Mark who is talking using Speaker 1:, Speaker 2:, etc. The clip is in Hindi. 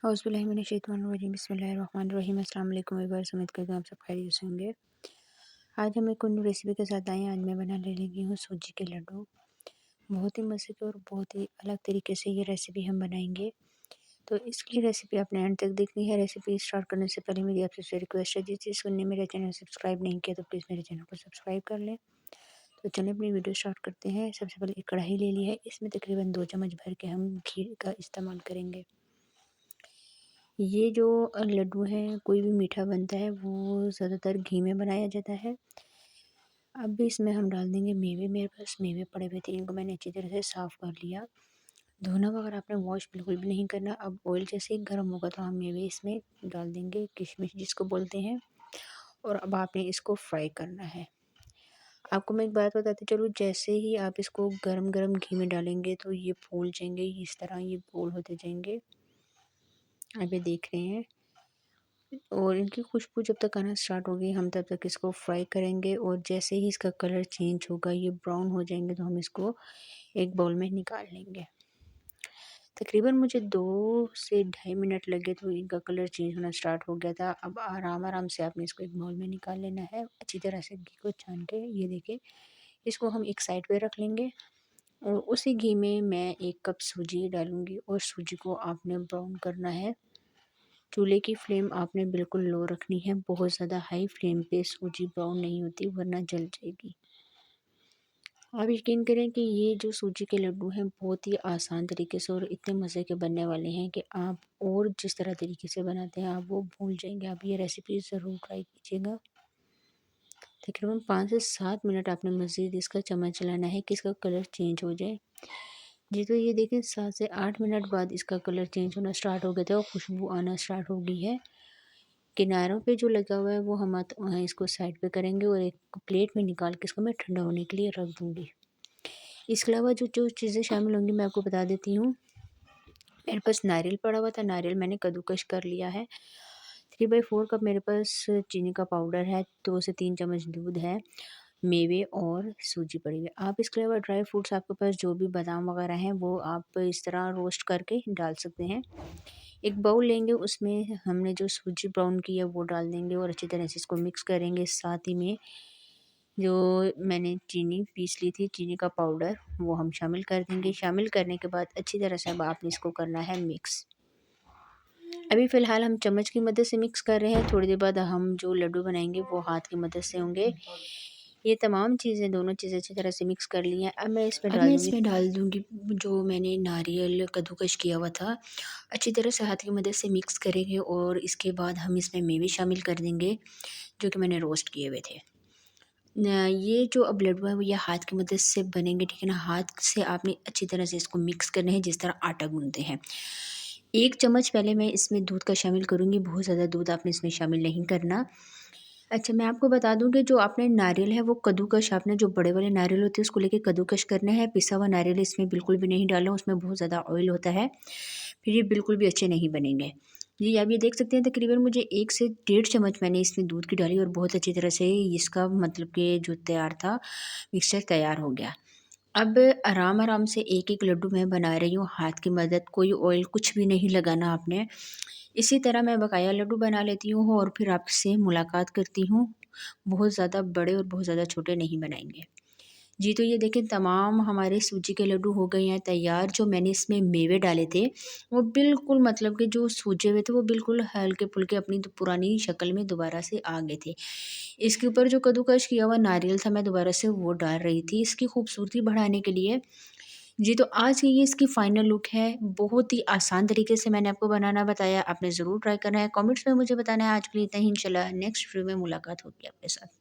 Speaker 1: औज़ुबिल्लाहिमिनश्शैतानिर्रजीम बिस्मिल्लाहिर्रहमानिर्रहीम अस्सलाम वालेकुम व्यूअर्स, उम्मीद करती हूँ आप सब खैरियत से होंगे। आज हम एक न्यू रेसिपी के साथ आए हैं। आज मैं बनाने लगी हूँ सूजी के लड्डू। बहुत ही मज़े के और बहुत ही अलग तरीके से ये रेसिपी हम बनाएंगे। तो इसकी रेसिपी आपने एंड तक देखनी है। रेसिपी स्टार्ट करने से पहले मेरी आपसे रिक्वेस्ट है, जिस चीज़ ने मेरे चैनल सब्सक्राइब नहीं किया तो प्लीज़ मेरे चैनल को सब्सक्राइब कर लें। तो चलिए अपनी वीडियो स्टार्ट करते हैं। सबसे पहले एक कढ़ाई ले ली है, इसमें तकरीबन 2 चम्मच भर के हम घी का इस्तेमाल करेंगे। ये जो लड्डू हैं, कोई भी मीठा बनता है वो ज़्यादातर घी में बनाया जाता है। अब इसमें हम डाल देंगे मेवे। मेरे पास मेवे पड़े हुए थे, इनको मैंने अच्छी तरह से साफ़ कर लिया। धोना वगैरह आपने वॉश बिल्कुल भी नहीं करना। अब ऑयल जैसे ही गर्म होगा तो हम मेवे इसमें डाल देंगे, किशमिश जिसको बोलते हैं। और अब आपने इसको फ्राई करना है। आपको मैं एक बात बताती चलूँ, जैसे ही आप इसको गरम-गरम घी में डालेंगे तो ये फूल जाएँगे, इस तरह ये गोल होते जाएँगे। आप ये देख रहे हैं। और इनकी खुशबू जब तक आना स्टार्ट होगी हम तब तक इसको फ्राई करेंगे। और जैसे ही इसका कलर चेंज होगा, ये ब्राउन हो जाएंगे, तो हम इसको एक बाउल में निकाल लेंगे। तकरीबन मुझे 2 से ढाई मिनट लगे तो इनका कलर चेंज होना स्टार्ट हो गया था। अब आराम आराम से आपने इसको एक बाउल में निकाल लेना है, अच्छी तरह से घी को छान के। ये देखिए, इसको हम एक साइड पे रख लेंगे। और उसी घी में मैं 1 कप सूजी डालूंगी और सूजी को आपने ब्राउन करना है। चूल्हे की फ्लेम आपने बिल्कुल लो रखनी है, बहुत ज़्यादा हाई फ्लेम पे सूजी ब्राउन नहीं होती वरना जल जाएगी। आप यकीन करें कि ये जो सूजी के लड्डू हैं बहुत ही आसान तरीके से और इतने मज़े के बनने वाले हैं कि आप और जिस तरह तरीके से बनाते हैं आप वो भूल जाएंगे। आप ये रेसिपी ज़रूर ट्राई कीजिएगा। तकरीबन 5 से 7 मिनट आपने मज़ीद इसका चम्मच चलाना है कि इसका कलर चेंज हो जाए। जी, तो ये देखें 7 से 8 मिनट बाद इसका कलर चेंज होना स्टार्ट हो गया था और खुशबू आना स्टार्ट हो गई है। किनारों पे जो लगा हुआ है वो हम इसको साइड पे करेंगे और एक प्लेट में निकाल के इसको मैं ठंडा होने के लिए रख दूँगी। इसके अलावा जो जो चीज़ें शामिल होंगी मैं आपको बता देती हूँ। मेरे पास नारियल पड़ा हुआ था, नारियल मैंने कद्दूकश कर लिया है। 3/4 कप मेरे पास चीनी का पाउडर है, 2 से 3 चम्मच दूध है, मेवे और सूजी पड़ी हुई है। आप इसके अलावा ड्राई फ्रूट्स आपके पास जो भी बादाम वगैरह हैं वो आप इस तरह रोस्ट करके डाल सकते हैं। एक बाउल लेंगे, उसमें हमने जो सूजी ब्राउन की है वो डाल देंगे और अच्छी तरह से इसको मिक्स करेंगे। साथ ही में जो मैंने चीनी पीस ली थी, चीनी का पाउडर, वो हम शामिल कर देंगे। शामिल करने के बाद अच्छी तरह से अब आपने इसको करना है मिक्स। अभी फ़िलहाल हम चम्मच की मदद से मिक्स कर रहे हैं, थोड़ी देर बाद हम जो लड्डू बनाएँगे वो हाथ की मदद से होंगे। ये तमाम चीज़ें, दोनों चीज़ें अच्छी तरह से मिक्स कर ली हैं। अब मैं इसमें डाल दूँगी जो मैंने नारियल कद्दूकश किया हुआ था। अच्छी तरह से हाथ की मदद से मिक्स करेंगे और इसके बाद हम इसमें मेवे शामिल कर देंगे, जो कि मैंने रोस्ट किए हुए थे। ये जो अब लड्डू है वो ये हाथ की मदद से बनेंगे, ठीक है ना? हाथ से आपने अच्छी तरह से इसको मिक्स करना है जिस तरह आटा गूँथते हैं। 1 चम्मच पहले मैं इसमें दूध का शामिल करूँगी, बहुत ज़्यादा दूध आपने इसमें शामिल नहीं करना। अच्छा, मैं आपको बता दूँ कि जो आपने नारियल है वो कद्दूकश, आपने जो बड़े वाले नारियल होते हैं उसको लेके कद्दूकश करना है। पिसा हुआ नारियल इसमें बिल्कुल भी नहीं डालना, उसमें बहुत ज़्यादा ऑयल होता है, फिर ये बिल्कुल भी अच्छे नहीं बनेंगे। जी, आप ये देख सकते हैं तकरीबन मुझे 1 से डेढ़ चम्मच मैंने इसमें दूध की डाली और बहुत अच्छी तरह से इसका मतलब कि जो तैयार था, मिक्सचर तैयार हो गया। अब आराम-आराम से एक-एक लड्डू मैं बना रही हूँ हाथ की मदद, कोई ऑयल कुछ भी नहीं लगाना आपने। इसी तरह मैं बकाया लड्डू बना लेती हूँ और फिर आपसे मुलाकात करती हूँ। बहुत ज़्यादा बड़े और बहुत ज़्यादा छोटे नहीं बनाएँगे। जी, तो ये देखें तमाम हमारे सूजी के लड्डू हो गए हैं तैयार। जो मैंने इसमें मेवे डाले थे, वो बिल्कुल मतलब कि जो सूजे हुए थे वो बिल्कुल हल्के-फुल्के अपनी पुरानी शक्ल में दोबारा से आ गए थे। इसके ऊपर जो कद्दूकश किया हुआ नारियल था मैं दोबारा से वो डाल रही थी इसकी खूबसूरती बढ़ाने के लिए। जी, तो आज की ये इसकी फाइनल लुक है। बहुत ही आसान तरीके से मैंने आपको बनाना बताया, आपने ज़रूर ट्राई करना है। कमेंट्स में मुझे बताना है। आज के लिए इतना ही, इंशाल्लाह नेक्स्ट वीडियो में मुलाकात होगी आपके साथ।